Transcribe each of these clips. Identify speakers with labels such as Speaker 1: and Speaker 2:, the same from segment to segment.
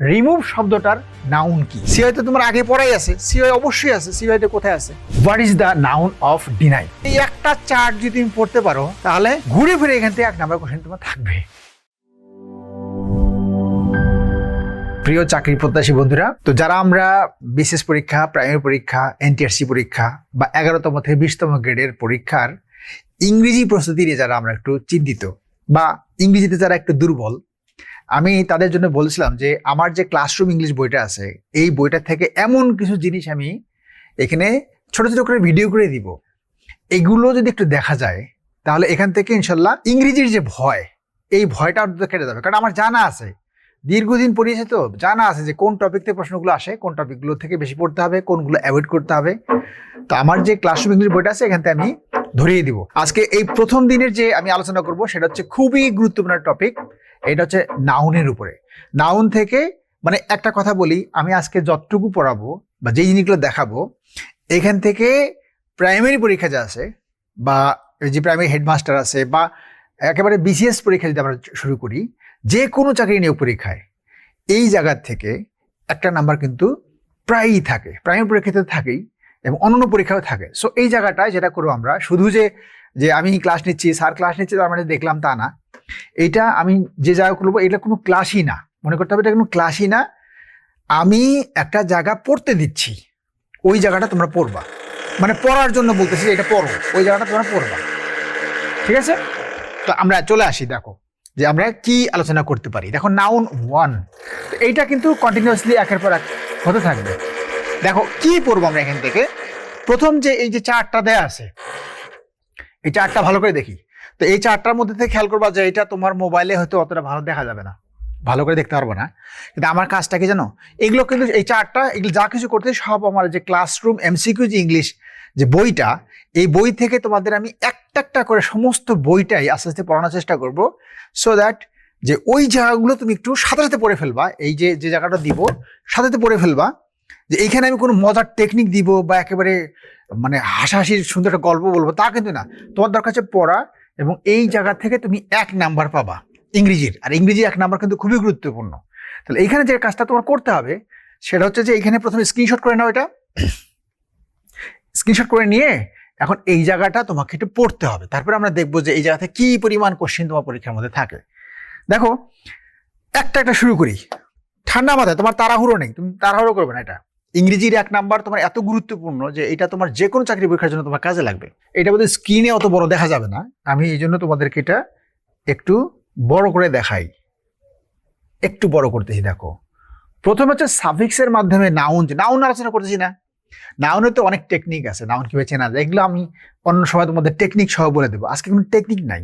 Speaker 1: Remove শব্দটার noun কি? সিওয়াইতে তোমার আগে পড়াই আছে, সিওয়াই অবশ্যই আছে, সিওয়াইতে কোথায় আছে? What is the noun of deny? এই একটা চার্ট যদি তুমি পড়তে পারো তাহলে ঘুরে ফিরে এখান থেকে 1 নাম্বার কোশ্চেন তোমার থাকবে। প্রিয় চাকরি প্রত্যাশী বন্ধুরা, তো যারা আমরা বিশেষ পরীক্ষা, প্রাইমারি পরীক্ষা, এনটিআরসি পরীক্ষা বা 11তম থেকে 20তম গ্রেডের পরীক্ষার ইংরেজি প্রস্তুতি নিয়ে যারা আমরা একটু চিন্তিত বা ইংরেজিতে যারা একটু দুর্বল, আমি তাদের জন্য বলেছিলাম যে আমার যে ক্লাসরুম ইংলিশ বইটা আছে, এই বইটা থেকে এমন কিছু জিনিস আমি এখানে ছোট ছোট করে ভিডিও করে দিব। এগুলো যদি একটু দেখা যায় তাহলে এখান থেকে ইনশাল্লাহ ইংরেজির যে ভয়, এই ভয়টা অন্তত কেটে যাবে। কারণ আমার জানা আছে, দীর্ঘদিন পড়িয়েছে, তো জানা আছে যে কোন টপিক থেকে প্রশ্নগুলো আসে, কোন টপিকগুলো থেকে বেশি পড়তে হবে, কোনগুলো অ্যাভয়েড করতে হবে। তো আমার যে ক্লাসরুম ইংলিশ বইটা আছে এখান থেকে আমি ধরিয়ে দিব। আজকে এই প্রথম দিনের যে আমি আলোচনা করব সেটা হচ্ছে খুবই গুরুত্বপূর্ণ টপিক। এটা হচ্ছে নাউনের উপরে। নাউন থেকে মানে একটা কথা বলি, আমি আজকে যতটুকু পড়াবো বা যেই জিনিসগুলো দেখাবো, এখান থেকে প্রাইমারি পরীক্ষা যা আছে বা যে প্রাইমারি হেডমাস্টার আছে বা একেবারে বিসিএস পরীক্ষা যদি আমরা শুরু করি, যে কোনো চাকরি নিয়োগ পরীক্ষায় এই জায়গার থেকে একটা নাম্বার কিন্তু প্রায়ই থাকে, প্রাইমারি পরীক্ষাতে থাকেই এবং অন্যান্য পরীক্ষাও থাকে। সো এই জায়গাটায় যেটা করবো আমরা, শুধু যে আমি ক্লাস নিচ্ছি, স্যার ক্লাস নিচ্ছি তার মানে দেখলাম তা না। এইটা আমি যে জায়গা করবো এটা কোনো ক্লাসই না, মনে করতে হবে এটা কোনো ক্লাসই না। আমি একটা জায়গা পড়তে দিচ্ছি, ওই জায়গাটা তোমরা পড়বা, মানে পড়ার জন্য বলতেছি এটা পড়ো, ওই জায়গাটা তোমরা পড়বা, ঠিক আছে? তো আমরা চলে আসি, দেখো যে আমরা কি আলোচনা করতে পারি। দেখো নাউন 1, এইটা কিন্তু কন্টিনিউয়াসলি একের পর এক হতে থাকবে। দেখো কি পড়বো আমরা এখান থেকে। প্রথম যে এই যে চার্টটা দেয়া আছে, এই চার্টটা ভালো করে দেখি। তো এই চার্টটার মধ্যে থেকে খেয়াল করবা যে এটা তোমার মোবাইলে হয়তো অতটা ভালো দেখা যাবে না, ভালো করে দেখতে পারবো না, কিন্তু আমার কাজটা কি জানো, এগুলো কিন্তু এই চার্টটা, এগুলো যা কিছু করতে সব আমার যে ক্লাসরুম এমসিকিউ যে ইংলিশ যে বইটা, এই বই থেকে তোমাদের আমি একটা একটা করে সমস্ত বইটাই আস্তে আস্তে পড়ানোর চেষ্টা করব, সো দ্যাট যে ওই জায়গাগুলো তুমি একটু সাথে সাথে পড়ে ফেলবা। এই যে যে জায়গাটা দিব সাথে সাথে পড়ে ফেলবা, যে এইখানে আমি কোনো মজার টেকনিক দিব বা একেবারে মানে হাসাহাসির সুন্দর একটা গল্প বলবো তা কিন্তু না। তোমার দরকার হচ্ছে পড়া, এবং এই জায়গা থেকে তুমি 1 নাম্বার পাবা ইংরেজির। আর ইংরেজি 1 নাম্বার কিন্তু খুবই গুরুত্বপূর্ণ। তাহলে এইখানে যে কাজটা তোমার করতে হবে সেটা হচ্ছে যে এইখানে প্রথমে স্ক্রিনশট করে নাও, এটা স্ক্রিনশট করে নিয়ে এখন এই জায়গাটা তোমাকে একটু পড়তে হবে। তারপরে আমরা দেখবো যে এই জায়গাতে কি পরিমাণ কোশ্চেন তোমার পরীক্ষার মধ্যে থাকে। দেখো একটা একটা শুরু করি, ঠান্ডা মাথায়, তোমার তাড়াহুড়ো নেই, তুমি তাড়াহুড়ো করবে না। এটা ইংরেজির 1 নাম্বার তোমার এত গুরুত্বপূর্ণ যে এটা তোমার যে কোনো চাকরি পরীক্ষার জন্য তোমার কাজে লাগবে। এটা বোধহয় স্ক্রিনে অত বড় দেখা যাবে না, আমি এই জন্য তোমাদেরকে এটা একটু বড় করে দেখাই, একটু বড় করতেছি। দেখো প্রথমে হচ্ছে সাফিক্সের মাধ্যমে নাউন, নাউন আলোচনা করতেছি না, নাউনের তো অনেক টেকনিক আছে, নাউন কিভাবে চেনা যায় এগুলো আমি অন্য সময় তোমাদের টেকনিক সহ বলে দেবো। আজকে কোনো টেকনিক নাই,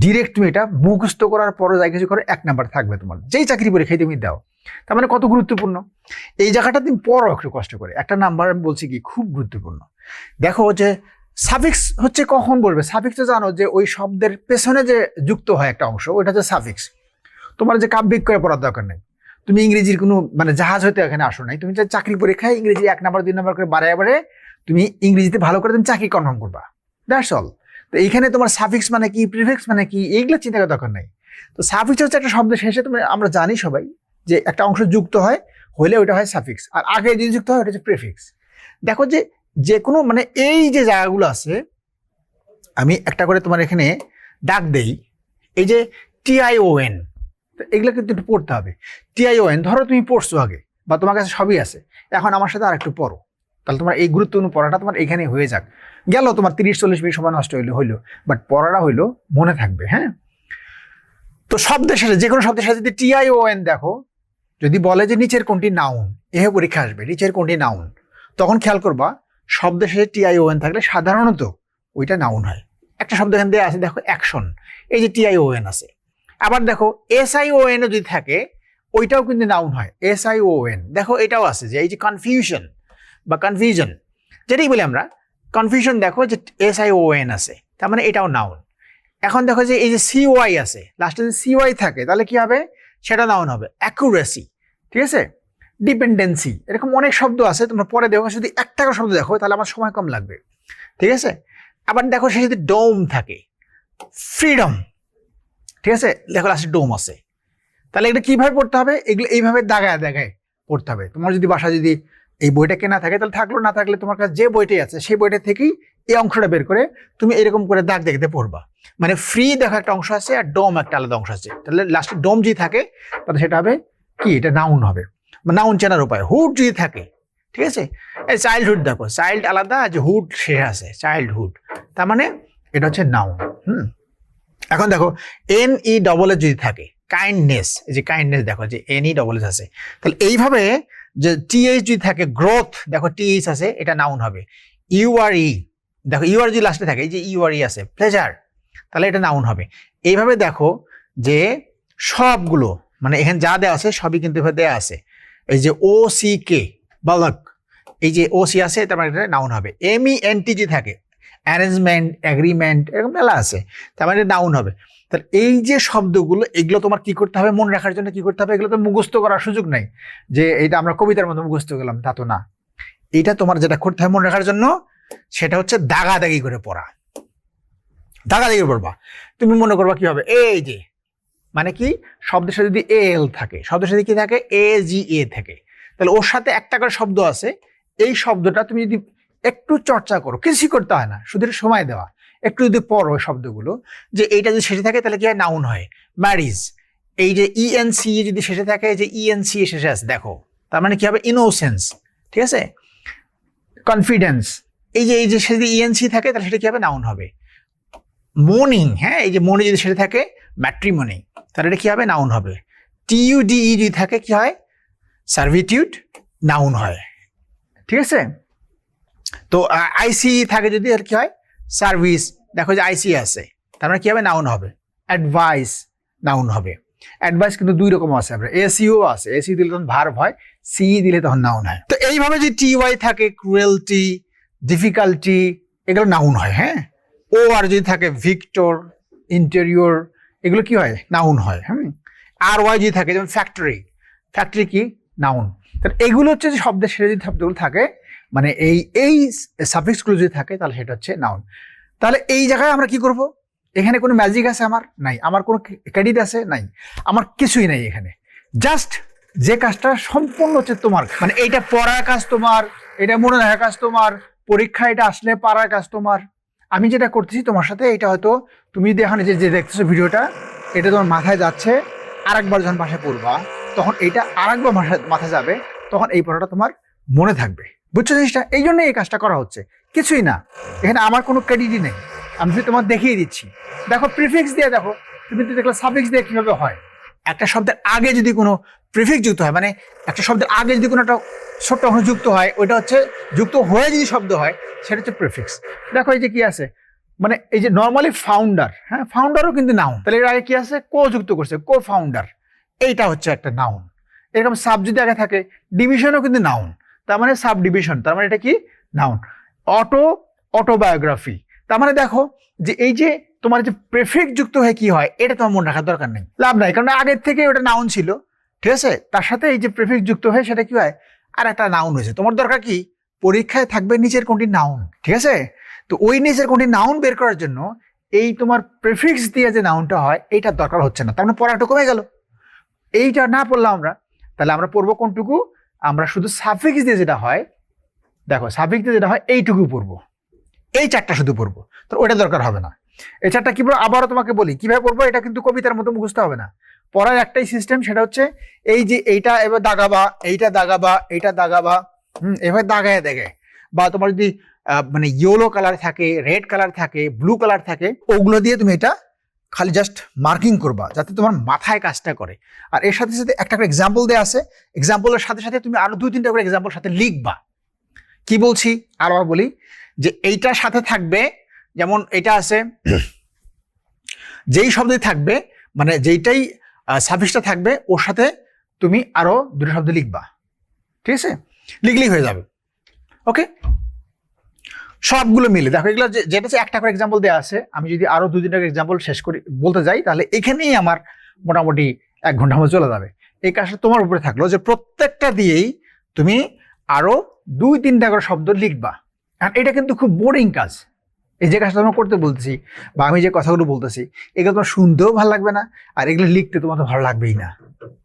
Speaker 1: ডিরেক্ট তুমি এটা মুখস্থ করার পরে যাই কিছু করে 1 নাম্বার থাকবে তোমার, যেই চাকরি পরীক্ষায় তুমি দাও। তার মানে কত গুরুত্বপূর্ণ এই জায়গাটা, তুমি পড়ো একটু কষ্ট করে। 1টা নাম্বার আমি বলছি কি খুব গুরুত্বপূর্ণ। দেখো যে সাফিক্স হচ্ছে কখন বলবে, সাফিক্স তো জানো যে ওই শব্দের পেছনে যে যুক্ত হয় একটা অংশ, ওইটা হচ্ছে সাফিক্স। তোমার যে কাব্যিক করে পড়ার দরকার নেই, তুমি ইংরেজির কোনো মানে জাহাজ হইতে এখানে আসো নাই, তুমি যে চাকরি পরীক্ষায় ইংরেজি 1 নাম্বার 2 নাম্বার করে বাড়ায় তুমি ইংরেজিতে ভালো করে তুমি চাকরি কনফার্ম করবা, দ্যাটস অল। তো এইখানে তোমার সাফিক্স মানে কি, প্রিফিক্স মানে কি, এইগুলো চিন্তা করার দরকার নাই। তো সাফিক্স হচ্ছে একটা শব্দের শেষে, তুমি আমরা জানি সবাই যে একটা অংশ যুক্ত হয়, হইলে ওইটা হয় সাফিক্স, আর আগে যে যুক্ত হয় ওটা হচ্ছে প্রিফিক্স। দেখো যে যে কোনো মানে এই যে জায়গাগুলো আছে, আমি একটা করে তোমার এখানে ডাক দেই, এই যে TION, এগুলো কিন্তু একটু পড়তে হবে। TION ধরো তুমি পড়ছো আগে বা তোমার কাছে সবই আছে, এখন আমার সাথে আর একটু পড়ো, তাহলে তোমার এই গুরুত্বপূর্ণ পড়াটা তোমার এখানে হয়ে যাক। গেল তোমার 30-40 মিনিট সময় নষ্ট হইলো, বাট পড়াটা হইলো মনে থাকবে। হ্যাঁ, তো শব্দের সাথে যে কোনো শব্দের সাথে যদি TION দেখো, যদি বলে যে নিচের কোনটি নাউন, এহে পরীক্ষা আসবে নিচের কোনটি নাউন, তখন খেয়াল করবা শব্দের সাথে TION থাকলে সাধারণত ওইটা নাউন হয়। একটা শব্দ এখান দিয়ে আছে, দেখো অ্যাকশন, এই যে TION আছে। আবার দেখো SION যদি থাকে ওইটাও কিন্তু নাউন হয়, SION। দেখো এটাও আছে যে এই যে কনফিউশন বা কনফিউশন, যেটাই বলি আমরা কনফিউশন, দেখো যে SION আছে, তার মানে এটাও নাউন। এখন দেখো যে এই যে CY আছে, লাস্টে যদি CY থাকে তাহলে কি হবে, সেটা নাউন হবে। অ্যাকুরেসি, ঠিক আছে, ডিপেন্ডেন্সি, এরকম অনেক শব্দ আছে, তোমরা পরে দেখো। যদি একটা করে শব্দ দেখো তাহলে আমার সময় কম লাগবে, ঠিক আছে। আবার দেখো সে যদি ডোম থাকে, ফ্রিডম, ঠিক আছে, দেখো লাস্টে ডোম আছে। তাহলে এটা কিভাবে পড়তে হবে? এগুলো এইভাবে দাগায় দাগায় পড়তে হবে। তোমার যদি বাসায় যদি এই বইটা কেনা থাকে তাহলে থাকলো, না থাকলে তোমার কাছে যে বইটাই আছে সেই বইটা থেকেই এই অংশটা বের করে তুমি এরকম করে দাগ দেখতে পড়বা। মানে ফ্রি দেখো একটা অংশ আছে আর ডোম একটা আলাদা অংশ আছে, তাহলে লাস্টে ডোম যদি থাকে তাহলে সেটা হবে কি, এটা নাউন হবে। নাউন চেনার উপায়, হুড যদি থাকে, ঠিক আছে, এই চাইল্ডহুড দেখো, চাইল্ড আলাদা, যে হুড সে আছে, চাইল্ডহুড, তার মানে এটা হচ্ছে নাউন। এখন দেখো NE ডবল এস যদি থাকে, কাইন্ডনেস, এই যে কাইন্ডনেস দেখো যে NE ডবল এস আছে, তাহলে এইভাবে যে TH যদি থাকে, গ্রোথ দেখো TH আছে, এটা নাউন হবে। URE দেখো, UR যদি লাস্টে থাকে, এই যে URE আছে, প্লেজার, তাহলে এটা নাউন হবে। এইভাবে দেখো যে সবগুলো মানে এখানে যা দেওয়া আছে সবই কিন্তু এভাবে দেওয়া আছে। এই যে OCK বালক, এই যে OC আছে, তার মানে এটা নাউন হবে। MENT যদি থাকে, অ্যারেঞ্জমেন্ট, এগ্রিমেন্ট, এরকম মেলা আছে, তার মানে নাউন হবে। তাহলে এই যে শব্দগুলো, এগুলো তোমার কি করতে হবে, মনে রাখার জন্য কি করতে হবে, এগুলো তো মুখস্থ করার সুযোগ নাই যে এটা আমরা কবিতার মতো মুখস্থ করলাম, তা তো না। এটা তোমার যেটা করতে হবে মনে রাখার জন্য, সেটা হচ্ছে দাগাদাগি করে পড়া। দাগাদাগি পড়বা। তুমি মনে করবা কি হবে, এই যে মানে কি, শব্দের সাথে যদি AL থাকে, শব্দের সাথে কি থাকে, AGA থাকে, তাহলে ওর সাথে একটা করে শব্দ আছে। এই শব্দটা তুমি যদি একটু চর্চা করো, কিছুই করতে হয় না, শুধু সময় দেওয়া, একটু যদি পড়ো শব্দগুলো, যে এইটা যদি শেষে থাকে তাহলে কি হয়, নাউন হয়। ম্যারিজ, এই যে ENC যদি শেষে থাকে, যে ENC শেষে আছে দেখো, তার মানে কি হবে, ইনোসেন্স, ঠিক আছে। কনফিডেন্স, এই যে শেষে ENC থাকে তাহলে সেটা কি হবে, নাউন হবে। মর্নিং, হ্যাঁ, এই যে মর্নিং যদি শেষে থাকে, ম্যাট্রিমনি, তাহলে এটা কি হবে, নাউন হবে। TUDE যদি থাকে কি হয়, সার্ভিটিউড, নাউন হয়, ঠিক আছে। তো IC থাকে যদি, আর কি হয়, সার্ভিস, দেখো যে IC আছে, তার মানে কি হবে, নাউন হবে। অ্যাডভাইস, নাউন হবে। অ্যাডভাইস কিন্তু দুই রকম আছে, আমরা ACO আছে, AC দিলে তখন ভার্ব হয়, CE দিলে তখন নাউন হয়। তো এইভাবে যে TY থাকে, ক্রুয়েলটি, ডিফিকাল্টি, এগুলো নাউন হয়, হ্যাঁ। OR যদি থাকে, ভিক্টর, ইন্টেরিয়র, এগুলো কি হয়, নাউন হয়। RY যদি থাকে, যেমন ফ্যাক্টরি, ফ্যাক্টরি কি, নাউন। তাহলে এগুলো হচ্ছে যে শব্দের শেষে যদি শব্দগুলো থাকে, মানে এই সাফিক্সগুলো যদি থাকে, তাহলে সেটা হচ্ছে নাউন। তাহলে এই জায়গায় আমরা কি করব, এখানে কোনো ম্যাজিক আছে আমার? নাই। আমার কোনো ক্রেডিট আছে? নাই। আমার কিছুই নাই এখানে। জাস্ট যে কাজটা সম্পূর্ণ হচ্ছে তোমার, মানে এইটা পড়ার কাজ তোমার, এটা মনে রাখার কাজ তোমার, পরীক্ষা এটা আসলে পারার কাজ তোমার। আমি যেটা করতেছি তোমার সাথে, এটা হয়তো তুমি যদি এখন যে দেখতেছো ভিডিওটা, এটা তোমার মাথায় যাচ্ছে, আরেকবার যখন বাসায় পড়বা তখন এইটা আরেকবার মাথায় যাবে, তখন এই পড়াটা তোমার মনে থাকবে। বুঝছো জিনিসটা? এই জন্য এই কাজটা করা হচ্ছে, কিছুই না। এখানে আমার কোনো ক্রেডিটই নেই, আমি তোমার দেখিয়ে দিচ্ছি। দেখো প্রিফিক্স দিয়ে দেখো, তুমি তো দেখলে সাফিক্স দিয়ে কিভাবে হয়। একটা শব্দের আগে যদি কোনো প্রিফিক্স যুক্ত হয়, মানে একটা শব্দের আগে যদি কোনো একটা ছোট্ট অংশ যুক্ত হয়, ওইটা হচ্ছে যুক্ত হয়ে যদি শব্দ হয়, সেটা হচ্ছে প্রিফিক্স। দেখো এই যে কি আছে, মানে এই যে নর্মালি ফাউন্ডার, হ্যাঁ, ফাউন্ডারও কিন্তু নাউন, তাহলে এর আগে কি আছে, কো যুক্ত করছে, কো ফাউন্ডার, এইটা হচ্ছে একটা নাউন। এরকম সাব যদি আগে থাকে, ডিভিশনও কিন্তু নাউন, তার মানে সাব ডিভিশন, তার মানে এটা কি, নাউন। অটোবায়োগ্রাফি, তার মানে দেখো যে এই যে তোমার যে প্রেফিক্স যুক্ত হয়ে কি হয়, এটা তোমার মনে রাখার দরকার নেই, লাভ নাই, কারণ আগের থেকে ওটা নাউন ছিল, ঠিক আছে। তার সাথে এই যে প্রেফিক্স যুক্ত হয়ে সেটা কি হয়, আর একটা নাউন হয়েছে। তোমার দরকার কি, পরীক্ষায় থাকবে নিচের কোনটি নাউন, ঠিক আছে। তো ওই নিচের কোনটি নাউন বের করার জন্য এই তোমার প্রেফিক্স দিয়ে যে নাউনটা হয়, এইটার দরকার হচ্ছে না, তার মানে পড়াটা কমে গেল। এইটা না পড়লাম আমরা, তাহলে আমরা পড়বো কোনটুকু, আমরা শুধু সাফিক্স দিয়ে যেটা হয়, দেখো সাফিক্স দিয়ে যেটা হয় এইটুকু পড়বো, এই চারটা শুধু পড়বো, তো ওটা দরকার হবে না। এই চারটা কি পড়বো, আবারও তোমাকে বলি কিভাবে পড়বো, এটা কিন্তু কবিতার মতো মুখস্থ হবে না। পড়ার একটাই সিস্টেম, সেটা হচ্ছে এই যে এইটা এবার দাগাবা, এইটা দাগাবা, এইটা দাগাবা, এবার দাগায় দেখায়, বা তোমার যদি মানে ইয়েলো কালার থাকে, রেড কালার থাকে, ব্লু কালার থাকে, ওগুলো দিয়ে তুমি এটা খালি জাস্ট মার্কিং করবা, যাতে তোমার মাথায় কাজটা করে। আর এর সাথে সাথে একটা করে এক্সাম্পল দেওয়া আছে, এক্সাম্পলের সাথে সাথে তুমি আরো 2-3টা করে এক্সাম্পল সাথে লিখবা। কি বলছি আরো বলি, যে এইটার সাথে থাকবে, যেমন এটা আছে, যেই শব্দই থাকবে, মানে যেইটাই সাফিক্সটা থাকবে, ওর সাথে তুমি আরো 2টা শব্দ লিখবা, ঠিক আছে, লিখলেই হয়ে যাবে। ওকে, সবগুলো মিলে দেখো, এগুলো যেটা হচ্ছে একটা করে এক্সাম্পল দেওয়া আছে, আমি যদি আরো 2-3টা এক্সাম্পল শেষ করি বলতে যাই, তাহলে এখানেই আমার মোটামুটি 1 ঘন্টা মতো চলে যাবে। এই কাজটা তোমার উপরে থাকলো, যে প্রত্যেকটা দিয়েই তুমি আরো 2-3টা করে শব্দ লিখবা। আর এটা কিন্তু খুব বোরিং কাজ, এই যে কাজটা তোমার করতে বলতেছি, বা আমি যে কথাগুলো বলতেছি, এগুলো তোমার শুনতেও ভালো লাগবে না, আর এগুলো লিখতে তোমার তো ভালো লাগবেই না।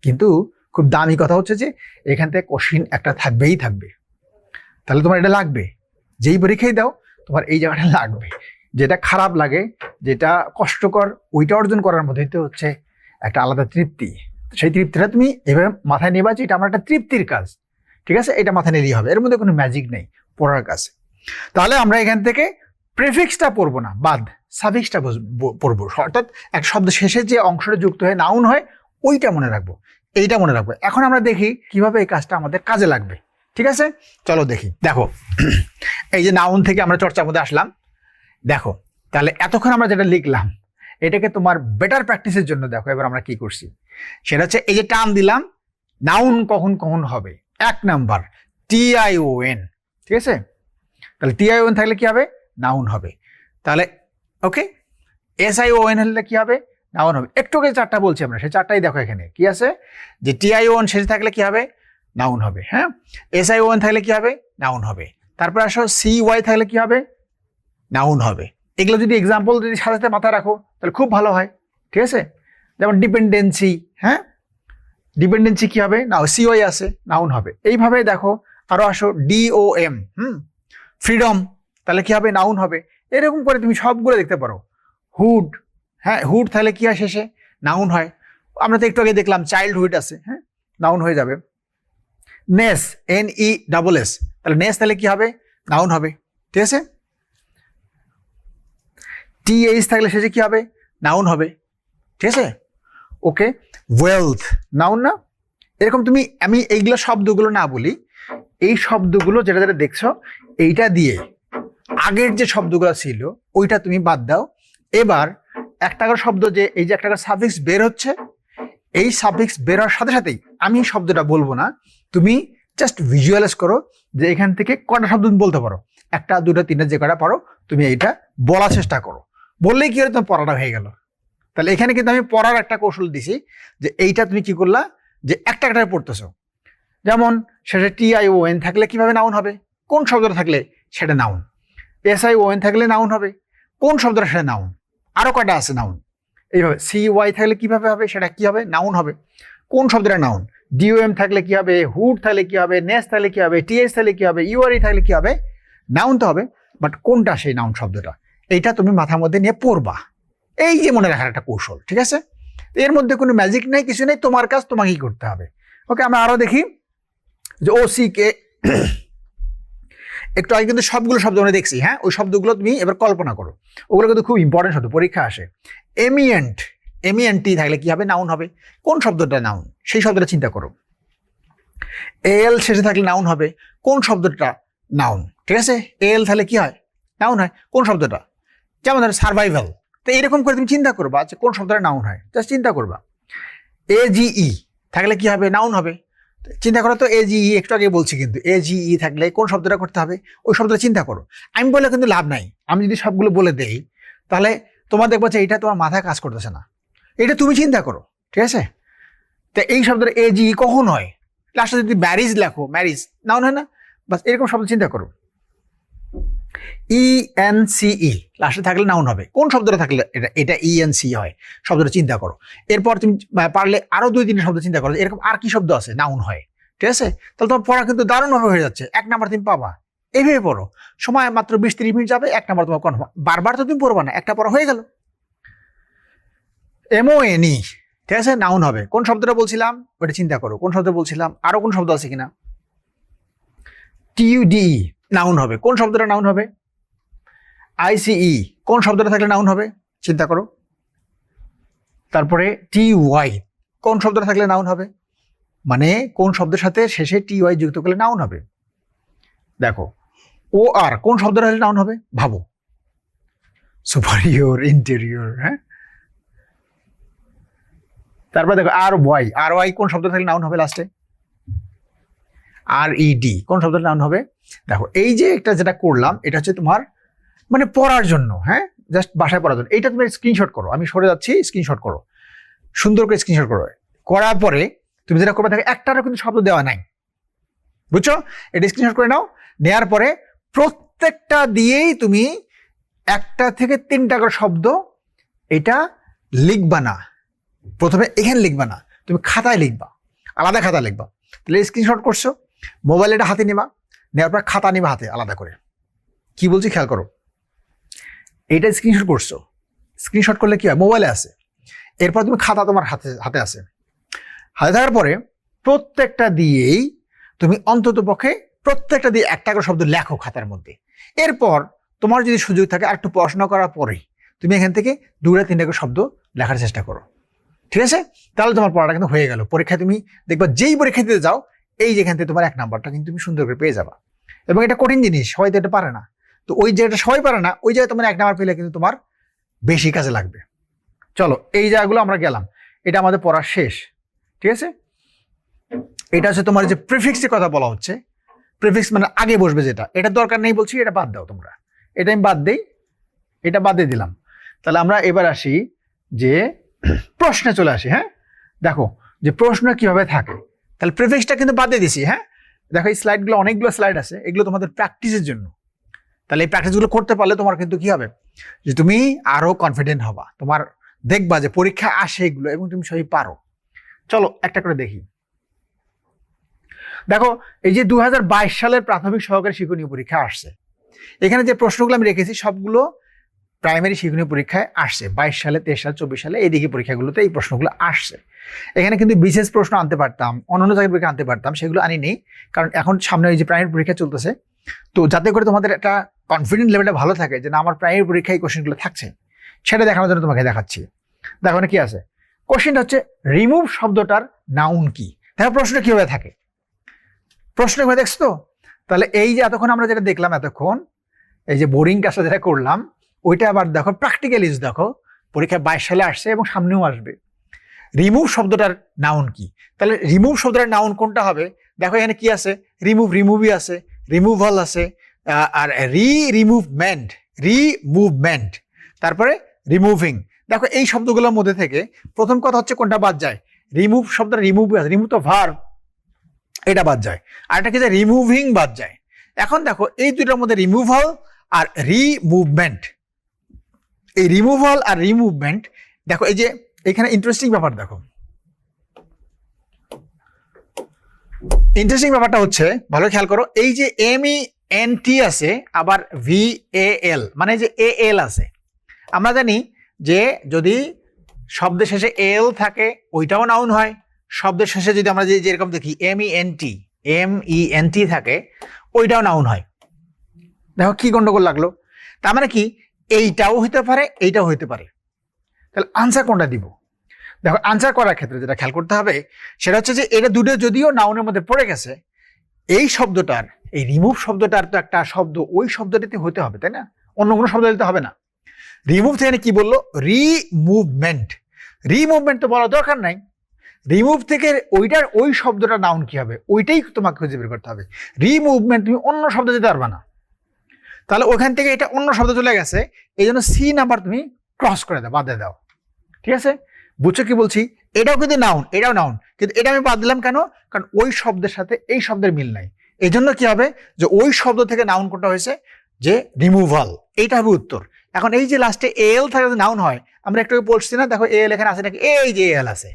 Speaker 1: কিন্তু খুব দামি কথা হচ্ছে যে এখান থেকে কোশ্চিন একটা থাকবেই থাকবে। তাহলে তোমার এটা লাগবে, যেই পরীক্ষায় দাও তোমার এই জায়গাটা লাগবে। যেটা খারাপ লাগে, যেটা কষ্টকর, ওইটা অর্জন করার মধ্যেই তো হচ্ছে একটা আলাদা তৃপ্তি। সেই তৃপ্তিটা তুমি এভাবে মাথায় নেবা যে এটা আমার একটা তৃপ্তির কাজ, ঠিক আছে, এটা মাথায় নিলেই হবে, এর মধ্যে কোনো ম্যাজিক নেই পড়ার কাজ। তাহলে আমরা এখান থেকে প্রেফিক্সটা পড়বো না, বাদ সাফিক্সটা পড়বো, অর্থাৎ এক শব্দ শেষে যে অংশটা যুক্ত হয়ে নাউন হয় ওইটা মনে রাখবো, এইটা মনে রাখবো। এখন আমরা দেখি কিভাবে এই কাজটা আমাদের কাজে লাগবে, ঠিক আছে? চলো দেখি। দেখো এই যে নাউন থেকে আমরা চর্চার মধ্যে আসলাম, দেখো তাহলে এতক্ষণ আমরা যেটা লিখলাম এটাকে তোমার বেটার প্র্যাকটিসের জন্য দেখো এবার আমরা কি করছি, সেটা হচ্ছে এই যে টার্ম দিলাম নাউন কখন কখন হবে। 1 নাম্বার TION, ঠিক আছে? তাহলে TION থাকলে কি হবে? নাউন হবে। তাহলে ওকে, SION হলে কি হবে? নাউন হবে। একটু আগে 4টা বলছি আমরা, সেই 4টাই দেখো এখানে কি আছে, যে TION শেষে থাকলে কি হবে? নাউন হবে। হ্যাঁ, SION থাকলে কি হবে? নাউন হবে। তারপর আসো CY থাকলে কি হবে? নাউন হবে। এগুলো যদি এক্সাম্পল যদি সাথে মাথায় রাখো তাহলে খুব ভালো হয়, ঠিক আছে? যেমন ডিপেন্ডেন্সি, হ্যাঁ, ডিপেন্ডেন্সি কি হবে? নাও CY আছে, নাউন হবে। এইভাবে দেখো আরো আসো DOM, ফ্রিডম, তাহলে কি হবে? নাউন হবে। এরকম করে তুমি সবগুলো দেখতে পারো। হুড, হ্যাঁ, হুড তাহলে কি হয়? শেষে নাউন হয়। আমরা তো একটু আগে দেখলাম চাইল্ডহুড আছে, হ্যাঁ, নাউন হয়ে যাবে। নেস, NESS, তাহলে নেস তাহলে কি হবে? নাউন হবে, ঠিক আছে? TH থাকলে শেষে কি হবে? নাউন হবে, ঠিক আছে? ওকে, ওয়েলথ নাউন না? এরকম তুমি, আমি এইগুলো শব্দগুলো না বলি, এই শব্দগুলো যেটা যেটা দেখছো এইটা দিয়ে আগের যে শব্দগুলো ছিল ওইটা তুমি বাদ দাও। এবার একটা করে শব্দ, যে এই যে একটা করে সাফিক্স বের হচ্ছে, এই সাফিক্স বের হওয়ার সাথে সাথেই আমি শব্দটা বলবো না, তুমি জাস্ট ভিজুয়ালাইজ করো যে এখান থেকে কটা শব্দ তুমি বলতে পারো, 1টা 2টা 3টা যে কটা পারো তুমি এইটা বলার চেষ্টা করো। বললেই কি হলো? তোমার পড়াটা হয়ে গেল। তাহলে এখানে কিন্তু আমি পড়ার একটা কৌশল দিছি, যে এইটা তুমি কি করলা, যে একটা একটা পড়তেছো। যেমন সেটা TION থাকলে কিভাবে নাউন হবে? কোন শব্দটা থাকলে সেটা নাউন। SION থাকলে নাউন হবে, কোন শব্দটা সেটা নাউন। আরো কয়টা আছে নাউন। এইভাবে CY থাকলে কিভাবে হবে? সেটা কি হবে? নাউন হবে, কোন শব্দটা নাউন। DOM থাকলে কি হবে? হুড থাকলে কি হবে? নেস থাকলে কি হবে? TH থাকলে কি হবে? URE থাকলে কি হবে? নাউন তো হবে, বাট কোনটা সেই নাউন শব্দটা, এইটা তুমি মাথার মধ্যে নিয়ে পড়বা। এই যে মনে রাখার একটা কৌশল, ঠিক আছে? এর মধ্যে কোনো ম্যাজিক নেই, কিছু নেই, তোমার কাজ তোমাকেই করতে হবে। ওকে, আমরা আরো দেখি যে OCK, একটু আগে কিন্তু সবগুলো শব্দ আমরা দেখছি, হ্যাঁ, ওই শব্দগুলো তুমি এবার কল্পনা করো, ওগুলো কিন্তু খুব ইম্পর্টেন্ট শব্দ, পরীক্ষা আসে। MENT থাকলে কি হবে? নাউন হবে, কোন শব্দটা নাউন সেই শব্দটা চিন্তা করো। AL শেষে থাকলে নাউন হবে, কোন শব্দটা নাউন, ঠিক আছে? AL থাকলে কি হয়? নাউন হয়, কোন শব্দটা? যেমন ধরো সার্ভাইভাল। তো এরকম করে তুমি চিন্তা করবা যে কোন শব্দটা নাউন হয়, জাস্ট চিন্তা করবা। AGE থাকলে কি হবে? নাউন হবে। চিন্তা করো তো, AGE একটু আগে বলছি, কিন্তু AGE থাকলে কোন শব্দটা করতে হবে, ওই শব্দটা চিন্তা করো। আমি বলে কিন্তু লাভ নাই, আমি যদি সবগুলো বলে দেই তাহলে তোমার দেখবো যে এইটা তোমার মাথায় কাজ করতেছে না, এটা তুমি চিন্তা করো, ঠিক আছে? তো এই শব্দটা AGE কখন হয়? লাস্টে যদি ম্যারিজ লেখো, ম্যারিজ নাউন হয় না? বাস এরকম শব্দ চিন্তা করো। ENCE লাস্টে থাকলে নাউন হবে, কোন শব্দটা থাকলে এটা ENC হয়, শব্দটা চিন্তা করো। এরপর তুমি পারলে আরো 2-3 শব্দ চিন্তা করো, এরকম আর কি শব্দ আছে নাউন হয়, ঠিক আছে? তাহলে তোমার পড়া কিন্তু দারুণভাবে হয়ে যাচ্ছে। 1 নাম্বার তুমি পাবা, এইভাবে পড়ো, সময় মাত্র 20-30 মিনিট যাবে, 1 নাম্বার তোমার কনফার্ম। বারবার তো তুমি পড়বা না, একটা পড়া হয়ে গেল। MONE, ঠিক আছে, নাউন হবে, কোন শব্দটা বলছিলাম ওটা চিন্তা করো, কোন শব্দ বলছিলাম, আরো কোন শব্দ আছে কিনা। TUDE নাউন হবে, কোন শব্দটা নাউন হবে। ICE কোন শব্দটা থাকলে নাউন হবে, চিন্তা করো। তারপরে TY কোন শব্দটা থাকলে নাউন হবে, মানে কোন শব্দের সাথে শেষে TY যুক্ত করলে নাউন হবে। দেখো OR কোন শব্দটা হলে নাউন হবে, ভাবো। সুপারিয়র, ইন্টেরিয়র, হ্যাঁ। তারপর দেখো RY কোন শব্দ থাকলে নাউন হবে লাস্টে। RED কোন শব্দটা নাউন হবে। দেখো এই যে একটা যেটা করলাম এটা হচ্ছে তোমার মানে পড়ার জন্য, হ্যাঁ, জাস্ট বাসায় পড়ার জন্য। এইটা তুমি স্ক্রিনশট করো, আমি সরে যাচ্ছি, স্ক্রিনশট করো, সুন্দর করে স্ক্রিনশট করো। করার পরে তুমি যেটা করবে, দেখো একটারও কিন্তু শব্দ দেওয়া নাই, বুঝছো? এটা স্ক্রিনশট করে নাও। নেওয়ার পরে প্রত্যেকটা দিয়েই তুমি 1টা থেকে 3টা করে শব্দ এটা লিখবা না, প্রথমে এখানে লিখবা না, তুমি খাতায় লিখবা, আলাদা খাতা লিখবা। তাহলে স্ক্রিনশট করছো, মোবাইল এটা হাতে নিবা, নেওয়ার পর খাতা নিবা হাতে আলাদা করে। কি বলছি খেয়াল করো, এইটা স্ক্রিনশট করছো, স্ক্রিনশট করলে কি হয়, মোবাইলে আছে। এরপর তুমি খাতা তোমার হাতে আছে, হাতে থাকার পরে প্রত্যেকটা দিয়েই তুমি অন্তত পক্ষে প্রত্যেকটা দিয়ে একটা করে শব্দ লেখো খাতার মধ্যে। এরপর তোমার যদি সুযোগ থাকে আর একটু পড়াশোনা করার পরেই তুমি এখান থেকে 2-3টা করে শব্দ লেখার চেষ্টা করো, ঠিক আছে? তাহলে তোমার পড়াটা কিন্তু হয়ে গেল। পরীক্ষায় তুমি দেখবা যেই পরীক্ষা দিতে যাও, এই যেখান থেকে তোমার 1 নাম্বারটা কিন্তু তুমি সুন্দর করে পেয়ে যাবা। এবং এটা কঠিন জিনিস, সবাই তো এটা পারে না। তো ওই জায়গাটা সবাই পারে না, ওই জায়গায় তোমার 1 নাম্বার পেলে কিন্তু তোমার বেশি কাজে লাগবে। চলো এই জায়গাগুলো আমরা গেলাম, এটা আমাদের পড়া শেষ, ঠিক আছে? এটা হচ্ছে তোমার যে প্রিফিক্সের কথা বলা হচ্ছে, প্রিফিক্স মানে আগে বসবে যেটা, এটা দরকার নেই বলছি, এটা বাদ দাও তোমরা, এটা আমি বাদ দেই, এটা বাদ দিয়ে দিলাম। তাহলে আমরা এবার আসি যে প্রশ্নে চলে আসি। হ্যাঁ, দেখো যে প্রশ্ন কিভাবে থাকে। তাহলে প্রিফিক্সটা কিন্তু বাদ দিয়ে দিছি। হ্যাঁ, দেখো এই স্লাইডগুলো, অনেকগুলো স্লাইড আছে, এগুলো তোমাদের প্র্যাকটিসের জন্য। তাহলে এই প্র্যাকটিসগুলো করতে পারলে তোমার কিন্তু কি হবে, যে তুমি আরো কনফিডেন্ট হবা, তোমার দেখবা যে পরীক্ষা আসে এগুলো এবং তুমি সবই পারো। চলো একটা করে দেখি। দেখো এই যে 2022 সালের প্রাথমিক সহকারী শিক্ষণীয় পরীক্ষা আসছে, এখানে যে প্রশ্নগুলো আমি রেখেছি সবগুলো প্রাইমারি শিক্ষণীয় পরীক্ষায় আসছে। 22 সালে, 23 সালে, 24 সালে এইদিকে পরীক্ষাগুলোতে এই প্রশ্নগুলো আসছে। এখানে কিন্তু বিশেষ প্রশ্ন আনতে পারতাম, অন্যান্য জায়গায় পরীক্ষা আনতে পারতাম, সেগুলো আনি নেই, কারণ এখন সামনে ওই যে প্রাইমারি পরীক্ষা চলতেছে। তো যাতে করে তোমাদের একটা কনফিডেন্ট লেভেলটা ভালো থাকে যে না আমার প্রাইমারি পরীক্ষায় এই কোশ্চেনগুলো থাকছে, সেটা দেখানোর জন্য তোমাকে দেখাচ্ছি। দেখো না কি আছে, কোশ্চেনটা হচ্ছে রিমুভ শব্দটার নাউন কি। দেখো প্রশ্নটা কিভাবে থাকে, প্রশ্ন কিভাবে দেখছো তো। তাহলে এই যে এতক্ষণ আমরা যেটা দেখলাম, এতক্ষণ এই যে বোরিং কাজটা যেটা করলাম, ওইটা আবার দেখো প্র্যাকটিক্যাল ইউজ। দেখো পরীক্ষা 22 সালে আসছে এবং সামনেও আসবে। রিমুভ শব্দটার নাউন কি, তাহলে রিমুভ শব্দটার নাউন কোনটা হবে? দেখো এখানে কি আছে, রিমুভই আছে, রিমুভাল আছে, আর রিমুভমেন্ট, তারপরে রিমুভিং। দেখো এই শব্দগুলোর মধ্যে থেকে প্রথম কথা হচ্ছে কোনটা বাদ যায়, রিমুভ শব্দটা রিমুভ আছে, রিমুভ তো ভার্ব, এটা বাদ যায়। আর এটা কি, রিমুভিং বাদ যায়। এখন দেখো এই দুইটার মধ্যে রিমুভাল আর রিমুভমেন্ট, এই রিমুভাল আর রিমুভমেন্ট, দেখো এই যে এখানে ইন্টারেস্টিং ব্যাপার, দেখো ইন্টারেস্টিং ব্যাপারটা হচ্ছে, ভালো খেয়াল করো, এই যে MENT আছে আবার VAL, মানে যে AL আছে। আমরা জানি যে যদি শব্দের শেষে এল থাকে ওইটাও নাউন হয়, শব্দের শেষে যদি আমরা যেরকম দেখি MENT থাকে ওইটাও নাউন হয়। দেখো কি গন্ডগোল লাগলো, তার মানে কি এইটাও হইতে পারে এইটাও হইতে পারে। তাহলে আনসার কোনটা দিব? দেখো আনসার করার ক্ষেত্রে যেটা খেয়াল করতে হবে সেটা হচ্ছে যে এটা দুটো যদিও নাউনের মধ্যে পড়ে গেছে, এই শব্দটার, এই রিমুভ শব্দটার তো একটা শব্দ ওই শব্দটিতে হতে হবে, তাই না? অন্য কোনো শব্দ দিতে হবে না। রিমুভ থেকে কি বললো, রিমুভমেন্ট তো বলার দরকার নাই। রিমুভ থেকে ওইটার ওই শব্দটা নাউন কি হবে ওইটাই তোমাকে খুঁজে বের করতে হবে। রিমুভমেন্ট তুমি অন্য শব্দ দিতে পারবে না, তাহলে ওখান থেকে এটা অন্য শব্দ চলে গেছে, এই জন্য C নাম্বার তুমি ক্রস করে দাও, বাদে দাও, ঠিক আছে? বুঝছো কি বলছি? এটাও কিন্তু নাউন, এটাও নাউন, কিন্তু এটা আমি বাদ দিলাম কেন? কারণ ওই শব্দের সাথে এই শব্দের মিল নাই। এই জন্য কি হবে, যে ওই শব্দ থেকে নাউন কোনটা হয়েছে, যে রিমুভাল, এইটা হবে উত্তর। এখন এই যে লাস্টে এল থাকে নাউন হয়, আমরা একটু বলছি না, দেখো এল এখানে আছে নাকি, এই যে এল আছে,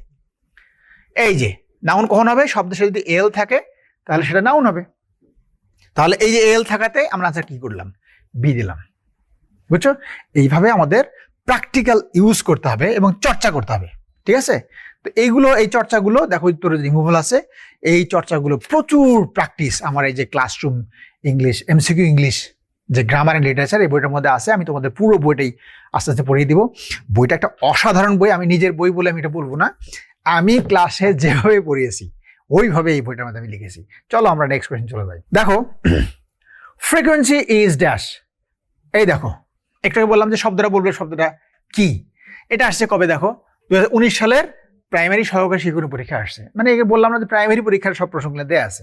Speaker 1: এই যে নাউন কখন হবে, শব্দের সাথে যদি এল থাকে তাহলে সেটা নাউন হবে। তাহলে এই যে এল থাকাতে আমরা আনসার কি করলাম, বি দিলাম। বুঝছো? এইভাবে আমাদের প্র্যাকটিক্যাল ইউজ করতে হবে এবং চর্চা করতে হবে, ঠিক আছে? তো এইগুলো, এই চর্চাগুলো দেখো উত্তরে রিমুভাল আছে, এই চর্চাগুলো প্রচুর প্র্যাকটিস আমার এই যে ক্লাসরুম ইংলিশ, MCQ ইংলিশ যে গ্রামার এন্ড লিটারেচার, এই বইটার মধ্যে আছে। আমি তোমাদের পুরো বইটাই আস্তে আস্তে পড়িয়ে দিব। বইটা একটা অসাধারণ বই, আমি নিজের বই বলে আমি এটা বলবো না, আমি ক্লাসে যেভাবে পড়িয়েছি ওইভাবে এই বইটার মধ্যে আমি লিখেছি। চলো আমরা নেক্সট কোয়েশ্চেন চলে যাই। দেখো ফ্রিকোয়েন্সি ইজ ড্যাশ, এই দেখো একটু বললাম যে শব্দটা বলবে, শব্দটা কি? এটা আসছে কবে? দেখো 2019 সালের প্রাইমারি সহকারী শিক্ষক পরীক্ষা আসছে, মানে বললাম না যে প্রাইমারি পরীক্ষার সব প্রশ্নগুলো দেয়া আছে।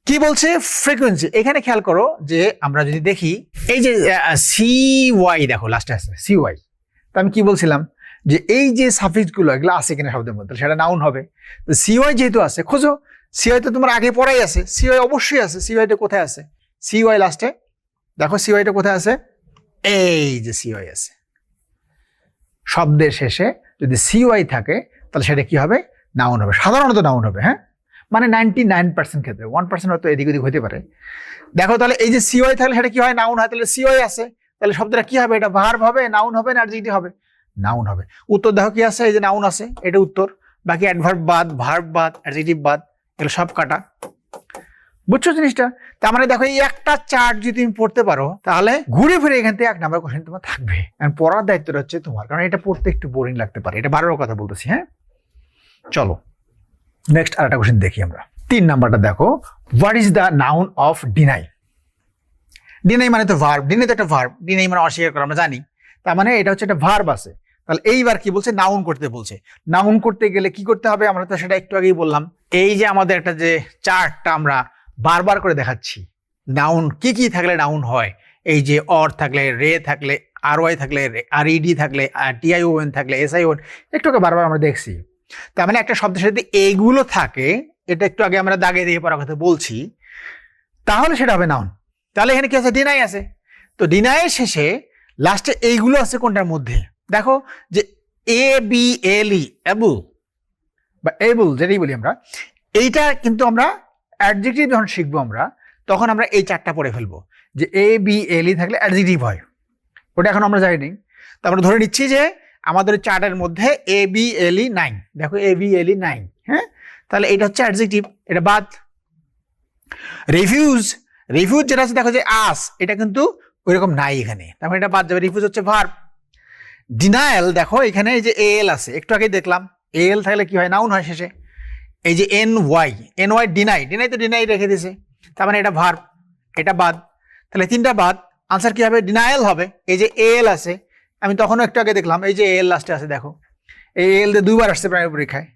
Speaker 1: কি বলছে, ফ্রিকোয়েন্সি। এখানে খেয়াল করো যে আমরা যদি দেখি এই যে CY, দেখো লাস্টে আছে CY, তো আমি কি বলছিলাম যে এই যে সাফিক্স গুলো এগুলো আছে কিনা শব্দের মধ্যে, সেটা নাউন হবে। তো CY যেহেতু আছে, খোঁজো। CY তো তোমার আগে পড়াই আছে, CY অবশ্যই আছে। CY টা কোথায় আছে? CY লাস্টে, দেখো CY টা কোথায় আছে, এই যে CY আছে। শব্দের শেষে যদি CY থাকে তাহলে সেটা কি হবে, নাউন হবে, সাধারণত নাউন হবে। হ্যাঁ, মানে 99% ক্ষেত্রে, 1% হয়তো এদিক ওদিক হতে পারে। দেখো তাহলে এই যে সিওয়াই থাকলে সেটা কি হয়, নাউন হয়। তাহলে সিওয়াই আছে, তাহলে শব্দটা কি হবে, এটা ভার্ব হবে, নাউন হবে না অ্যাডজেক্টিভ হবে? নাউন হবে। উত্তর দেখো কি আছে, এই যে নাউন আছে, এটা উত্তর। বাকি অ্যাডভার্ব বাদ, ভার্ব বাদ, অ্যাডজেক্টিভ বাদ, এগুলো সব কাটা। বুঝছো জিনিসটা? তার মানে দেখো এই একটা চার্ট যদি তুমি পড়তে পারো তাহলে ঘুরে ফিরে এখান থেকে 1 নাম্বার কোশ্চেন তোমার থাকবে। কারণ পড়ার দায়িত্বটা হচ্ছে তোমার, কারণ এটা পড়তে একটু বোরিং লাগতে পারে, এটা বারবার কথা বলতেছি। হ্যাঁ, চলো নেক্সট আরেকটা কোশ্চেন দেখি আমরা। 3 নাম্বারটা দেখো, what is the noun of deny? Deny মানে তো ভার্ব, ডিনাই তো একটা ভার্ব, ডিনাই মানে অস্বীকার করা, আমরা জানি। তার মানে এটা হচ্ছে একটা ভার্ব আছে। তাহলে এইবার কি বলছে, নাউন করতে বলছে। নাউন করতে গেলে কি করতে হবে, আমরা তো সেটা একটু আগেই বললাম। এই যে আমাদের একটা যে চার্টটা আমরা বারবার করে দেখাচ্ছি, নাউন কি কি থাকলে নাউন হয়, এই যে অর থাকলে, রে থাকলে, আর ওয়াই থাকলে, আর ইডি থাকলে, টিআইওএন থাকলে, এসআইওএন, একটু আগে বারবার আমরা দেখছি। তার মানে একটা শব্দের সাথে এইগুলো থাকে, এটা একটু আগে আমরা দাগে দিয়ে পড়ার কথা বলছি, তাহলে সেটা হবে নাউন। তাহলে এখানে কি আছে, ডিনাই আছে। তো ডিনাইয়ের শেষে লাস্টে এইগুলো আছে কোনটার মধ্যে, দেখো যে A B L E, able বা এবল যেটাই বলি আমরা, এইটা কিন্তু আমরা অ্যাডজেক্টিভ যখন শিখবো আমরা, তখন আমরা এই চারটা পড়ে ফেলবো যে এ বি এল ই থাকলে অ্যাডজেক্টিভ হয়। ওটা এখন আমরা জানি। তো আমরা ধরে নিচ্ছি যে আমাদের চার্টের মধ্যে এ বি এল ই 9, দেখো এ বি এল ই 9। হ্যাঁ, তাহলে এটা হচ্ছে অ্যাডজেক্টিভ, এটা বাদ। রিফিউজ, রিফিউজ যেটা আছে দেখো যে আস, এটা কিন্তু ওইরকম নাই এখানে, তারপরে এটা বাদ যাবে। রিফিউজ হচ্ছে ভার্ব। ডিনায়াল দেখো এখানে এই যে এল আছে, একটু আগেই দেখলাম, এল থাকলে কি হয়, নাউন হয় শেষে। এই যে এন ওয়াই ডিনাই, ডিনাই তো ডিনাই রেখে দিয়েছে, তার মানে এটা ভার্ব, এটা বাদ। তাহলে 3টা বাদ, আনসার কি হবে, ডিনায়াল হবে। এই যে এল আছে, আমি তখনও একটু আগে দেখলাম, এই যে এল লাস্টে আছে, দেখো এই এল দিয়ে 2বার আসছে প্রাইমারি পরীক্ষায়,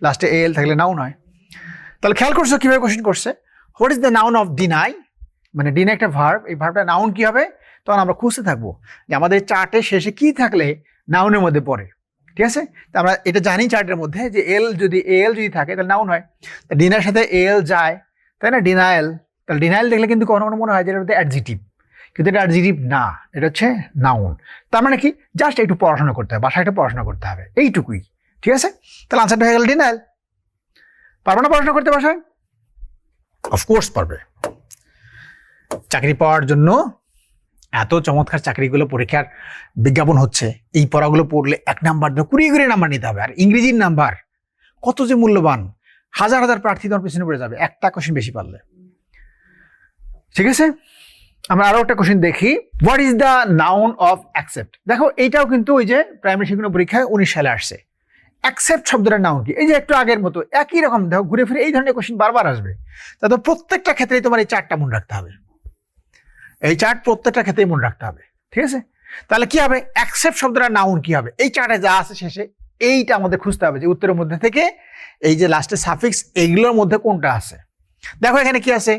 Speaker 1: লাস্টে এল থাকলে নাউন হয়। তাহলে খেয়াল করছো কিভাবে কোশ্চেন করছে, what is the noun of deny, মানে ডিনাই একটা ভার্ব, এই ভার্বটা নাউন কি হবে, তখন আমরা খুঁজতে থাকবো যে আমাদের চার্টের শেষে কি থাকলে নাউনের মধ্যে পড়ে। ঠিক আছে, তা আমরা এটা জানি চার্টের মধ্যে যে এল যদি থাকে তাহলে নাউন হয়। ডিনার সাথে এল যায়, তাই না, ডিনায়াল। তাহলে ডিনায়াল দেখলে কিন্তু কখনো মনে হয় যে এটা অ্যাডজেক্টিভ, কিন্তু এটা অ্যাডজেক্টিভ না, এটা হচ্ছে নাউন। তার মানে কি, জাস্ট একটু পড়াশোনা করতে হবে, বাসায় একটু পড়াশোনা করতে হবে, এইটুকুই। ঠিক আছে, তাহলে আনসারটা হয়ে গেল ডিনায়াল। পারবে না পড়াশোনা করতে বাসায়? অফকোর্স পারবে। চাকরি পাওয়ার জন্য এত চমৎকার চাকরিগুলো পরীক্ষার বিজ্ঞাপন হচ্ছে, এই পড়াগুলো পড়লে 1 নাম্বার 20 নাম্বার নিতে হবে। আর ইংরেজির নাম্বার কত যে মূল্যবান, হাজার হাজার প্রার্থী তোমার পিছনে পড়ে যাবে একটা কোশ্চেন বেশি পারলে। ঠিক আছে, আমরা আরো একটা কোশ্চেন দেখি, what is the noun of accept? দেখো এইটাও কিন্তু ওই যে প্রাইমারি শিক্ষণ পরীক্ষায় 19 সালে আসছে। অ্যাকসেপ্ট শব্দটার নাউন কি, এই যে একটু আগের মতো একই রকম, দেখো ঘুরে ফিরে এই ধরনের কোশ্চেন বারবার আসবে। তাহলে প্রত্যেকটা ক্ষেত্রেই তোমার এই চারটা মনে রাখতে হবে, এই চার্ট প্রত্যেকটা ক্ষেত্রেই মনে রাখতে হবে। ঠিক আছে, তাহলে কি হবে, অ্যাকসেপ্ট শব্দটার নাউন কি হবে, এই চার্টে যা আছে শেষে এইটা আমাদের খুঁজতে হবে যে উত্তরের মধ্যে থেকে এই যে লাস্টে সাফিক্স এইগুলোর মধ্যে কোনটা আছে। দেখো এখানে কি আছে,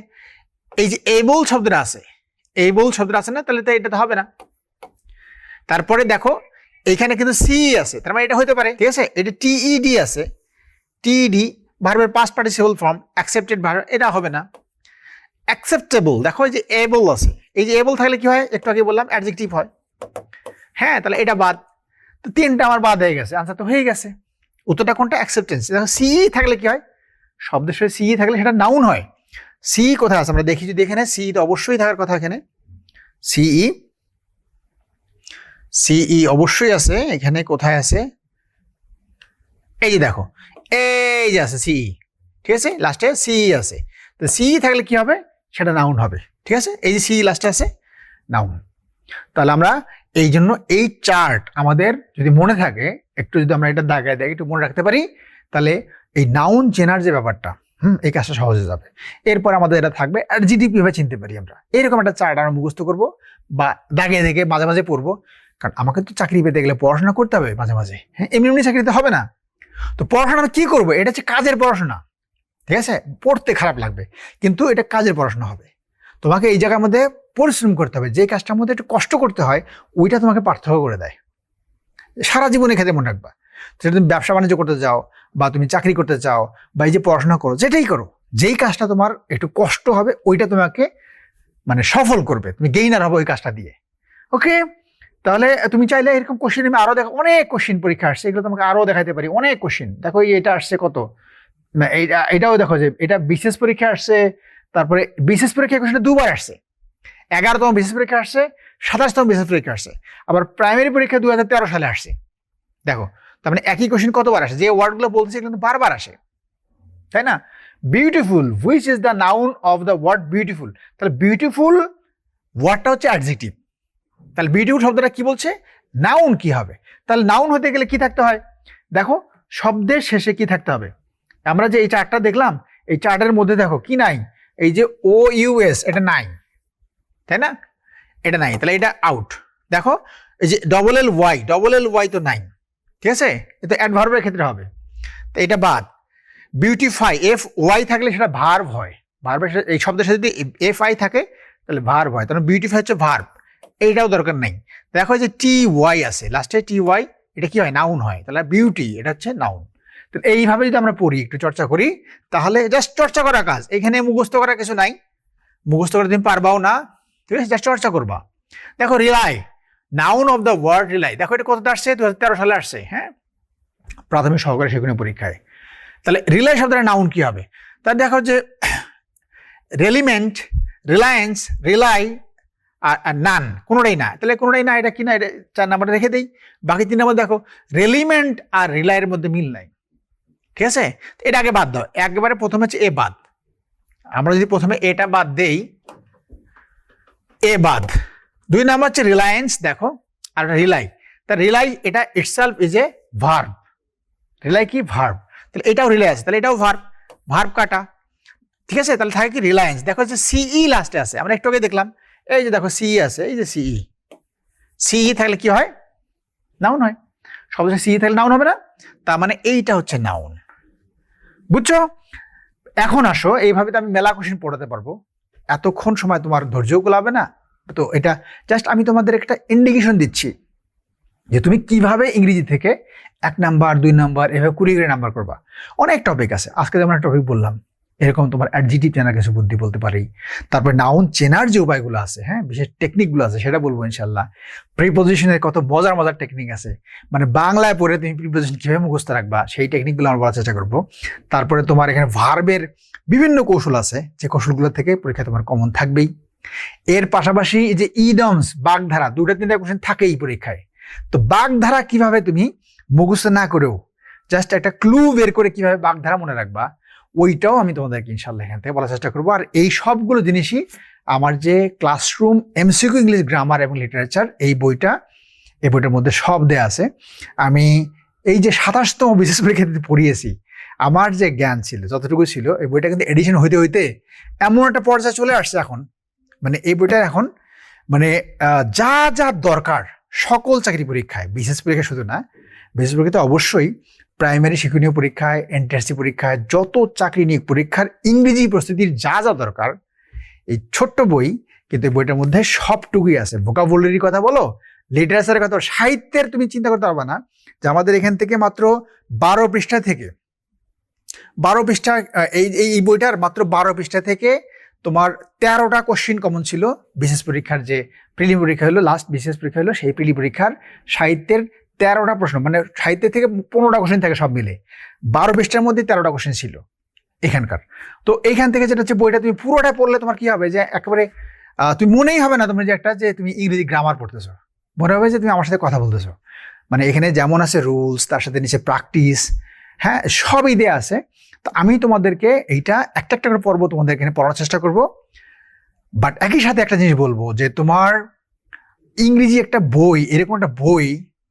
Speaker 1: এই যে এবল শব্দটা আছে, এবল শব্দটা আছে না, তাহলে তো এটা তো হবে না। তারপরে দেখো এখানে কিন্তু সি আছে, তার মানে এটা হতে পারে। ঠিক আছে, এটা টিইডি আছে, টিইডি ভার্বের past participle form, accepted verb, এটা হবে না। অ্যাকসেপ্টেবল, দেখো এই যে এবল আছে, এই যে এবল থাকলে কি হয়, একটু আগে বললাম অ্যাডজেক্টিভ হয়। হ্যাঁ, তাহলে এটা বাদ। তো 3টা আমার বাদ হয়ে গেছে, আনসার তো হয়ে গেছে। উত্তরটা কোনটা, অ্যাকসেপ্টেন্স। দেখো সি থাকলে কি হয়, শব্দের সাথে সি থাকলে সেটা নাউন হয়। সি কোথায় আছে আমরা দেখি, যদি এখানে সি তো অবশ্যই থাকার কথা, এখানে সিই, সিই অবশ্যই আছে। এখানে কোথায় আছে, এই যে দেখো এই যে আছে সিই। ঠিক আছে, লাস্টে সিই আছে। তো সিই থাকলে কি হবে, সেটা নাউন হবে। ঠিক আছে, এই যে সিই লাস্টে আছে, নাউন। তাহলে আমরা এই জন্য এই চার্ট আমাদের যদি মনে থাকে, একটু যদি আমরা এটা দাগায় একটু মনে রাখতে পারি, তাহলে এই নাউন চেনার যে ব্যাপারটা, এই কাজটা সহজে যাবে। এরপর আমাদের এটা থাকবে অ্যাডজেক্টিভ কিভাবে চিনতে পারি আমরা, এরকম একটা চার্ট আমরা মুখস্থ করবো বা দাগে দেখে মাঝে মাঝে পড়বো। কারণ আমাকে তো চাকরি পেতে গেলে পড়াশোনা করতে হবে মাঝে মাঝে। হ্যাঁ, এমনি এমনি চাকরিতে হবে না। তো পড়াশোনা কি করবো, এটা হচ্ছে কাজের পড়াশোনা। ঠিক আছে, পড়তে খারাপ লাগবে কিন্তু এটা কাজের পড়াশোনা হবে। তোমাকে এই জায়গার মধ্যে পরিশ্রম করতে হবে, যে কাজটার মধ্যে একটু কষ্ট করতে হয় ওইটা তোমাকে পার্থক্য করে দেয়, সারা জীবনে ক্ষেত্রে মনে রাখবা। সেটা তুমি ব্যবসা বাণিজ্য করতে চাও বা তুমি চাকরি করতে চাও বা এই যে পড়াশোনা করো, যেটাই করো, যেই কাজটা তোমার একটু কষ্ট হবে ওইটা তোমাকে মানে সফল করবে, তুমি গেইনার হবে ওই কাজটা দিয়ে। ওকে, তাহলে তুমি চাইলে এরকম কোশ্চেন আমি আরো দেখো, অনেক কোশ্চেন পরীক্ষা আসছে, এগুলো তোমাকে আরো দেখাতে পারি, অনেক কোশ্চেন। দেখো এটা আসছে কত, না এটাও দেখো যে এটা বিশেষ পরীক্ষা আসছে, তারপরে বিশেষ পরীক্ষা কোশ্চেন দুবার আসছে, 11তম বিশেষ পরীক্ষা আসছে, 27তম বিশেষ পরীক্ষা আসছে, আবার প্রাইমারি পরীক্ষা 2013 সালে আসছে। দেখো তার মানে একই কোশ্চেন কতবার আসে, যে ওয়ার্ডগুলো বলতেছে কিন্তু বারবার আসে, তাই না? Beautiful, which is the noun of the word beautiful. তাহলে বিউটিফুল ওয়ার্ডটা হচ্ছে অ্যাডজেক্টিভ, তাহলে বিউটিফুল শব্দটা কি বলছে, নাউন কি হবে? তাহলে নাউন হতে গেলে কি থাকতে হয়, দেখো শব্দের শেষে কি থাকতে হবে। আমরা যে এই চার্টটা দেখলাম, এই চার্টের মধ্যে দেখো কি নাই, এই যে ও ইউএস, এটা নাই, তাই না? এটা নাই, তাহলে এটা আউট। দেখো এই যে ডবল এল ওয়াই তো নাই, ঠিক আছে, এটা অ্যাডভার্বের ক্ষেত্রে হবে, তো এটা বাদ। বিউটিফাই, এফ ওয়াই থাকলে সেটা ভার্ব হয়, ভার্বের সাথে এই শব্দের সাথে যদি এফ আই থাকে তাহলে ভার্ব হয়, তাহলে বিউটিফাই হচ্ছে ভার্ব, এইটাও দরকার নেই। দেখো যে টি ওয়াই আছে লাস্টে, টি ওয়াই, এটা কি হয়, নাউন হয়, তাহলে বিউটি এটা হচ্ছে নাউন। তো এইভাবে যদি আমরা পড়ি, একটু চর্চা করি, তাহলে জাস্ট চর্চা করা কাজ, এখানে মুখস্থ করা কিছু নাই, মুখস্থ করে তুমি পারবাও না, ঠিক আছে, জাস্ট চর্চা করবা। দেখো rely, noun of the word rely, দেখো এটা কতটা আসছে, 2013 সালে আসছে, হ্যাঁ, প্রাথমিক সহকারী শিক্ষণীয় পরীক্ষায়। তাহলে রিলাই শব্দটা নাউন কি হবে, তাহলে দেখো যে রেলিমেন্ট, রিলায়েন্স, রিলাই আর নান, কোনোটাই না, তাহলে কোনোটাই না, এটা কি না, এটা 4 নাম্বারে রেখে দেই। বাকি 3 নাম্বার দেখো রেলিমেন্ট আর রিলাইয়ের মধ্যে মিল নাই, ঠিক আছে, এটা আগে বাদ দাও, একবারে প্রথমে হচ্ছে এ বাদ, আমরা যদি প্রথমে এটা বাদ দেই, এ বাদ। 2 নাম্বার হচ্ছে রিলায়েন্স, দেখো, আর রিলাই, তা রিলাই এটা itself is a verb, rely কি ভার্ব, তাহলে এটাও রিলাই আছে, তাহলে এটাও ভার্ব, ভার্ব কাটা, ঠিক আছে, তাহলে থাকে কি রিলায়েন্স। দেখো যে সিই লাস্টে আছে, আমরা একটু আগে দেখলাম, এই যে দেখো সিই আছে, এই যে সিই, সিই থাকলে কি হয়, নাউন হয়, শব্দ সিই থাকলে নাউন হবে না, তার মানে এইটা হচ্ছে নাউন, বুঝছো? এখন আসো, এইভাবে তো আমি মেলা কোশ্চেন পড়াতে পারবো, এতক্ষণ সময় তোমার ধৈর্য কুলাবে না, তো এটা জাস্ট আমি তোমাদের একটা ইন্ডিকেশন দিচ্ছি যে তুমি কিভাবে ইংরেজি থেকে 1 নাম্বার 2 নাম্বার এভাবে 20 নাম্বার করবা। অনেক টপিক আছে, আজকে যেমন একটা টপিক বললাম, এরকম তোমার অ্যাডজেক্টিভ চেনার কিছু বুদ্ধি বলতে পারি, তারপর নাউন চেনার যে উপায়গুলো আছে, হ্যাঁ, বিশেষ টেকনিকগুলো আছে সেটা বলবো ইনশাল্লাহ। প্রিপোজিশনের কত মজার মজার টেকনিক আছে, মানে বাংলায় পড়ে তুমি প্রিপোজিশন কিভাবে মুখস্থ রাখবা সেই টেকনিকগুলো আমরা বলার চেষ্টা করবো। তারপরে তোমার এখানে ভার্বের বিভিন্ন কৌশল আছে, যে কৌশলগুলো থেকে পরীক্ষা তোমার কমন থাকবেই। এর পাশাপাশি এই যে ইডমস, বাগধারা, 2-3টা কোশ্চেন থাকেই পরীক্ষায়, তো বাগধারা কিভাবে তুমি মুখস্থ না করেও জাস্ট একটা ক্লু বের করে কিভাবে বাগধারা মনে রাখবা, ওইটাও আমি তোমাদেরকে ইনশাল্লাহ এখান থেকে বলার চেষ্টা করবো। আর এই সবগুলো জিনিসই আমার যে ক্লাসরুম এমসিকিউ ইংলিশ গ্রামার এবং লিটারেচার এই বইটার মধ্যে সব দেয়া আছে। আমি এই যে 27তম বিশেষ পরীক্ষাতে পড়িয়েছি, আমার যে জ্ঞান ছিল যতটুকু ছিল, এই বইটা কিন্তু এডিশন হইতে হইতে এমন একটা পর্যায়ে চলে আসছে এখন, মানে এই বইটার এখন মানে যা যা দরকার সকল চাকরি পরীক্ষায়, বিশেষ পরীক্ষা শুধু না, বিশেষ পরীক্ষাতে অবশ্যই প্রাইমারি শিক্ষণীয় পরীক্ষায়, এনটিআরসি পরীক্ষায়, যত চাকরি নিয়োগ পরীক্ষার ইংরেজি প্রস্তুতির যা যা দরকার, এই ছোট্ট বই, কিন্তু এই বইটার মধ্যে সবটুকুই আছে। ভোকাবুলারির কথা বলো, লিটারেচারের কথা, সাহিত্যের তুমি চিন্তা করতে পারবে না যে আমাদের এখান থেকে মাত্র 12 পৃষ্ঠা থেকে 12 পৃষ্ঠা, এই বইটার মাত্র 12 পৃষ্ঠা থেকে তোমার 13টা কোশ্চিন কমন ছিল বিশেষ পরীক্ষার, যে প্রিলি পরীক্ষা হলো, লাস্ট বিশেষ পরীক্ষা হলো, সেই প্রিলি পরীক্ষার সাহিত্যের 13টা প্রশ্ন, মানে সাহিত্যের থেকে 15টা কোশ্চেন থাকে সব মিলে, 12 পৃষ্ঠার মধ্যে 13টা কোশ্চেন ছিল এখানকার। তো এইখান থেকে যেটা হচ্ছে, বইটা তুমি পুরোটা পড়লে তোমার কি হবে, যে একেবারে তুমি মনেই হবে না তুমি যে একটা, যে তুমি ইংরেজি গ্রামার পড়তেছো, মনে হবে যে তুমি আমার সাথে কথা বলতেছো। মানে এখানে যেমন আছে রুলস, তার সাথে নিচে প্র্যাকটিস, হ্যাঁ, সবই দেয়া আছে। তো আমি তোমাদেরকে এইটা একটা একটা করে পড়বো, তোমাদের এখানে পড়ার চেষ্টা করব। বাট একই সাথে একটা জিনিস বলবো, যে তোমার ইংরেজি একটা বই, এরকম একটা বই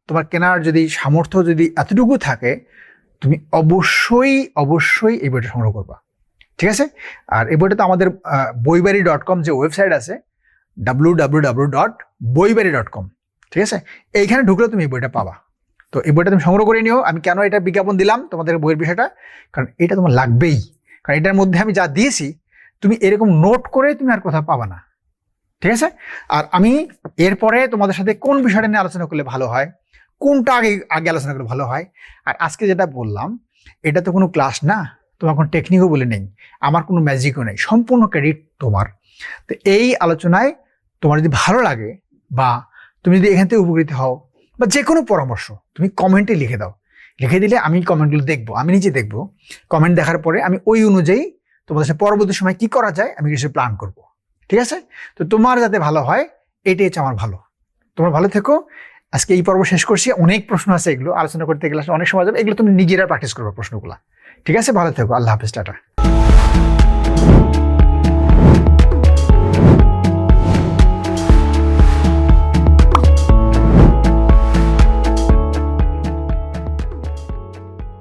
Speaker 1: তোমার কেনার যদি সামর্থ্য যদি এতটুকু থাকে, তুমি অবশ্যই এই বইটা সংগ্রহ করবা, ঠিক আছে? আর এই বইটা তো আমাদের boibairi.com যে ওয়েবসাইট আছে, www.boibairi.com, ঠিক আছে, এইখানে ঢুকলে তুমি এই বইটা পাবা। তো এই বইটা তুমি সংগ্রহ করে নিও। আমি কেন এটা বিজ্ঞাপন দিলাম তোমাদের বইয়ের বিষয়টা, কারণ এটা তোমার লাগবেই, কারণ এটার মধ্যে আমি যা দিয়েছি তুমি এরকম নোট করে তুমি আর কোথাও পাবা না, ঠিক আছে? আর আমি এরপরে তোমাদের সাথে কোন বিষয়টা নিয়ে আলোচনা করলে ভালো হয়, কোনটা আগে আলোচনা করলে ভালো হয়, আর আজকে যেটা বললাম এটা তো কোনো ক্লাস না, তোমার কোনো টেকনিকও বলে নেই, আমার কোনো ম্যাজিকও নেই, সম্পূর্ণ ক্রেডিট তোমার। তো এই আলোচনায় তোমার যদি ভালো লাগে বা তুমি যদি এখান থেকে উপকৃত হও বা যে কোনো পরামর্শ তুমি কমেন্টে লিখে দাও, লিখে দিলে আমি কমেন্টগুলো দেখবো, আমি নিজে দেখবো। কমেন্ট দেখার পরে আমি ওই অনুযায়ী তোমাদের সাথে পরবর্তী সময় কি করা যায় আমি কিছু প্ল্যান করব। ঠিক আছে? তো তোমার যাতে ভালো হয় এটাই হচ্ছে আমার ভালো। তোমরা ভালো থেকো। আজকে এই পর্ব শেষ করছি। অনেক প্রশ্ন আছে, এগুলো আলোচনা করতে গেলে অনেক সময় যাবে, এগুলো তুমি নিজেরা প্র্যাকটিস করবে প্রশ্নগুলো। ঠিক আছে? ভালো থেকো। আল্লাহ হাফেজ, টাটা।